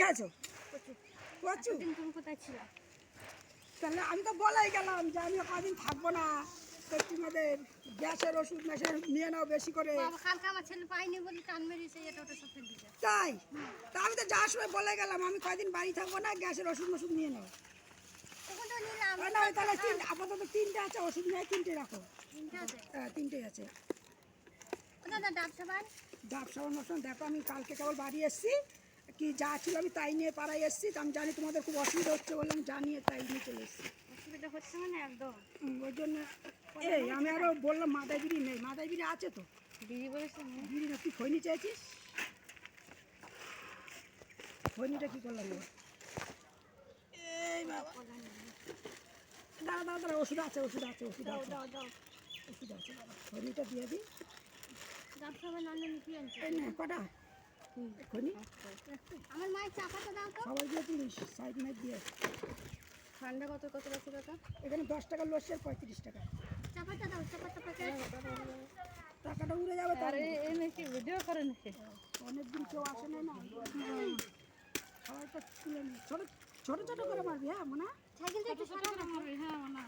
খেয়েছো? কচু? তুমি কোথায় ছিল? তাহলে আমি তো বলাই গেলাম যে আমি কদিন থাকবো না, তো তোমাদের গ্যাসের ওষুধ মেশে নিয়ে নাও বেশি করে। কালকে আমার ছেলে পাইনি বলে টান মেরেছে, এটা ওটা সব ফেলে দিয়েছে। তাই? তা আমি তো যাওয়ার সময় বলে গেলাম আমি কদিন বাড়ি থাকবো না, গ্যাসের ওষুধ মষুধ নিয়ে নাও। তখন তো নিলাম। না তাহলে আপাতত 3টে আছে, ওষুধ নিয়ে 3টে রাখো। তিনটে আছে? হ্যাঁ 3টেই আছে। দাদা ডাব সাবান? ডাব সাবান মশন দেখো, আমি কালকে কেবল বাড়ি এসেছি, কি যা ছিল আমি তাই নিয়ে পাড়ায় এসেছি। আমি জানি তোমাদের খুব অসুবিধা হচ্ছে বললাম, জানিয়ে তাই নিয়ে চলে এসেছি। অসুবিধা হচ্ছে মানে একদম। ওই জন্য এই আমি আরও বললাম মাদাই বিড়ি নেই, মাদাই বিড়ি আছে তো? দিদি বলেছে বিড়ি না, তুই খৈনি চেয়েছিস? খৈনিটা কী করলাম এবার? এই বাবা, দাঁড়া দাঁড়া দাঁড়া, ওষুধ আছে ওষুধ আছে ওষুধ আছে ওষুধ আছে বাবা, খৈনিটা দিয়ে দিই। ডাব সাবান অন্য কি আনছে? এই নে কটা খৈনি, আমার মায়ের চাপাটা দাও তো। সবাই দিয়ে তুলিস সাইড মাইড দিয়ে। ঠান্ডা কত কত আছে কাকা? এখানে 10 টাকার লস্যি আর 35 টাকা। চাপাটা দাও, চাপাটা প্যাকেট। টাকাটা উড়ে যাবে তার। এই নাকি ভিডিও করে নাকি? অনেকদিন কেউ আসে না, না সবাই তো তুলে নি, ছোটো ছোটো ছোটো করে মারবি, হ্যাঁ মনে হয়? কিন্তু একটু সাদা মারবে, হ্যাঁ না।